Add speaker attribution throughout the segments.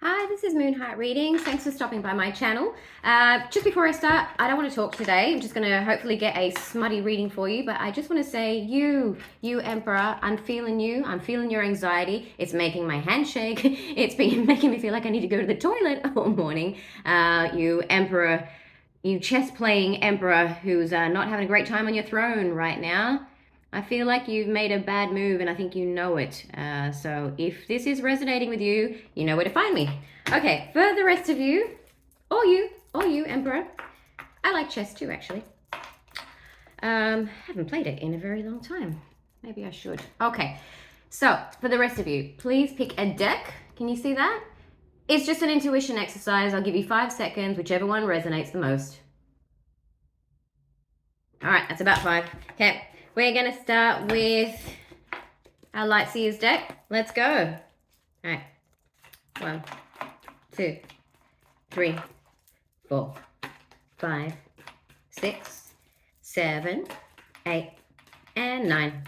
Speaker 1: Hi, this is Moonheart Readings. Thanks for stopping by my channel. Just before I start, I don't want to talk today. I'm just going to hopefully get a smutty reading for you, but I just want to say, you Emperor, I'm feeling you. I'm feeling your anxiety. It's making my hand shake. It's been making me feel like I need to go to the toilet all morning. You Emperor, you chess-playing Emperor who's not having a great time on your throne right now. I feel like you've made a bad move and I think you know it. So if this is resonating with you, you know where to find me. Okay, for the rest of you, or you, Emperor. I like chess too, actually. Haven't played it in a very long time. Maybe I should. Okay, so for the rest of you, please pick a deck. Can you see that? It's just an intuition exercise. I'll give you 5 seconds, whichever one resonates the most. All right, that's about 5. Okay. We're going to start with our Lightseers deck. Let's go. All right. 1, 2, 3, 4, 5, 6, 7, 8, and 9.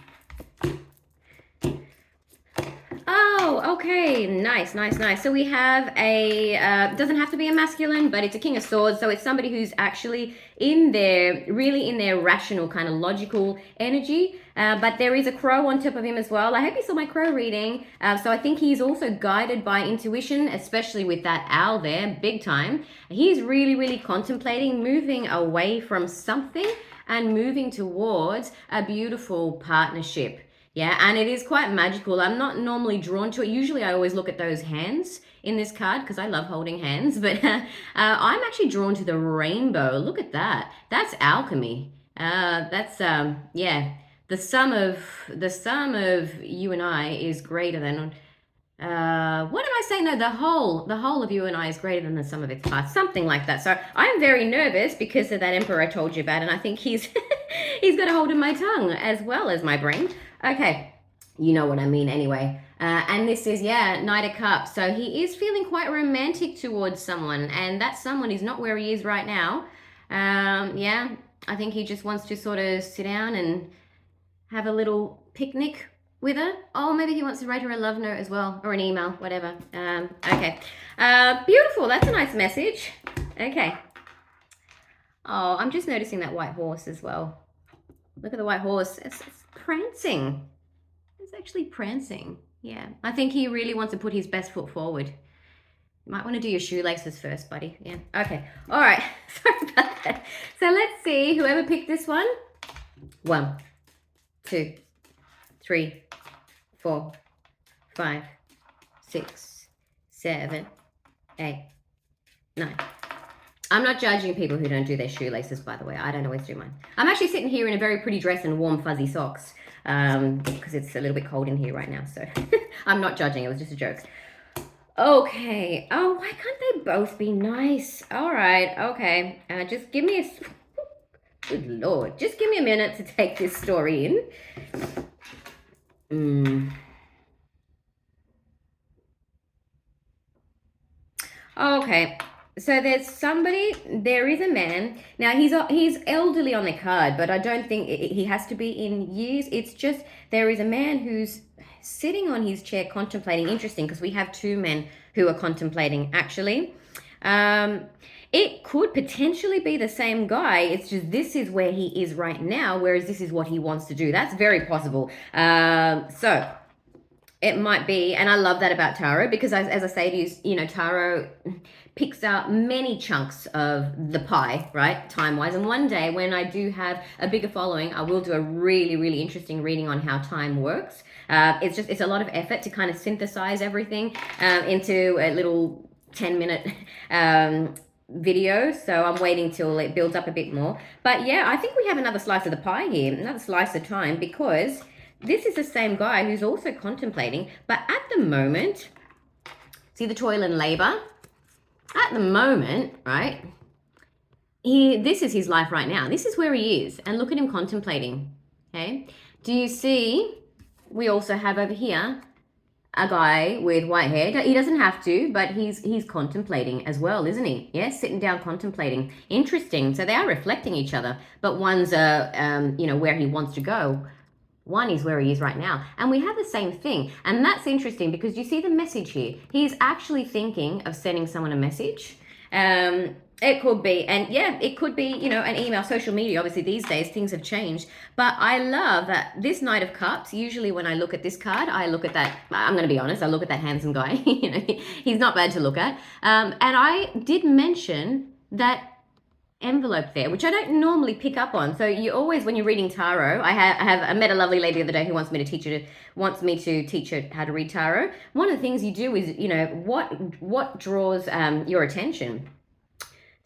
Speaker 1: Oh, okay. Nice. So we have a, doesn't have to be a masculine, but it's a King of Swords. So it's somebody who's actually really in their rational kind of logical energy. But there is a crow on top of him as well. I hope you saw my crow reading. So I think he's also guided by intuition, especially with that owl there, big time. He's really contemplating moving away from something and moving towards a beautiful partnership. Yeah, and it is quite magical. I'm not normally drawn to it. Usually I always look at those hands in this card because I love holding hands, but I'm actually drawn to the rainbow. Look at that. That's alchemy. Yeah. The sum of you and I is greater than what am I saying? No, the whole of you and I is greater than the sum of its parts. Something like that. So I'm very nervous because of that Emperor I told you about, and I think he's got a hold of my tongue as well as my brain. Okay, you know what I mean anyway. And this is, Knight of Cups. So he is feeling quite romantic towards someone, and that someone is not where he is right now. I think he just wants to sort of sit down and have a little picnic with her. Oh, maybe he wants to write her a love note as well, or an email, whatever. Okay. Beautiful. That's a nice message. Okay. Oh, I'm just noticing that white horse as well. Look at the white horse. It's prancing. It's actually prancing. Yeah. I think he really wants to put his best foot forward. You might want to do your shoelaces first, buddy. Yeah. Okay. All right. Sorry about that. So let's see. Whoever picked this one. 1, 2, 3, 4, 5, 6, 7, 8, 9. I'm not judging people who don't do their shoelaces, by the way. I don't always do mine. I'm actually sitting here in a very pretty dress and warm fuzzy socks because it's a little bit cold in here right now. So I'm not judging. It was just a joke. Okay. Oh, why can't they both be nice? All right. Okay. Just give me a... Good Lord. Just give me a minute to take this story in. Okay. So there is a man. Now he's elderly on the card, but I don't think he has to be in years. It's just there is a man who's sitting on his chair contemplating. Interesting, because we have 2 men who are contemplating actually. It could potentially be the same guy. It's just this is where he is right now, whereas this is what he wants to do. That's very possible. So it might be, and I love that about tarot because as I say to you, tarot picks out many chunks of the pie, right, time-wise. And one day when I do have a bigger following, I will do a really interesting reading on how time works. It's a lot of effort to kind of synthesize everything into a little 10-minute video, so I'm waiting till it builds up a bit more. But yeah, I think we have another slice of the pie here, another slice of time, because this is the same guy who's also contemplating, but at the moment, see the toil and labor? At the moment, right, this is his life right now. This is where he is, and look at him contemplating, okay? Do you see, we also have over here a guy with white hair. He doesn't have to, but he's contemplating as well, isn't he? Yes, sitting down contemplating. Interesting. So they are reflecting each other, but one's where he wants to go. One is where he is right now. And we have the same thing. And that's interesting because you see the message here. He's actually thinking of sending someone a message. It could be, and yeah, it could be, you know, an email, social media. Obviously, these days things have changed. But I love that this Knight of Cups, usually when I look at this card, I look at that, I'm going to be honest, I look at that handsome guy. You know, he's not bad to look at. And I did mention that envelope there, which I don't normally pick up on. So you always, when you're reading tarot, I met a lovely lady the other day who wants me to teach her how to read tarot. One of the things you do is, you know, what draws your attention.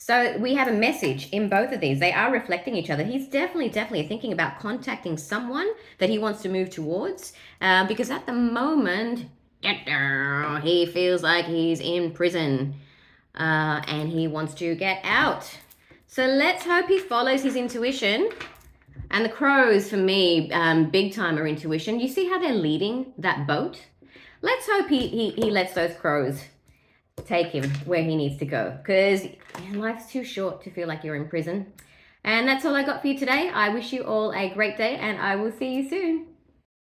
Speaker 1: So we have a message in both of these. They are reflecting each other. He's definitely thinking about contacting someone that he wants to move towards, because at the moment he feels like he's in prison, and he wants to get out. So let's hope he follows his intuition. And the crows, for me, big time are intuition. You see how they're leading that boat? Let's hope he lets those crows take him where he needs to go, because life's too short to feel like you're in prison. And that's all I got for you today. I wish you all a great day, and I will see you soon.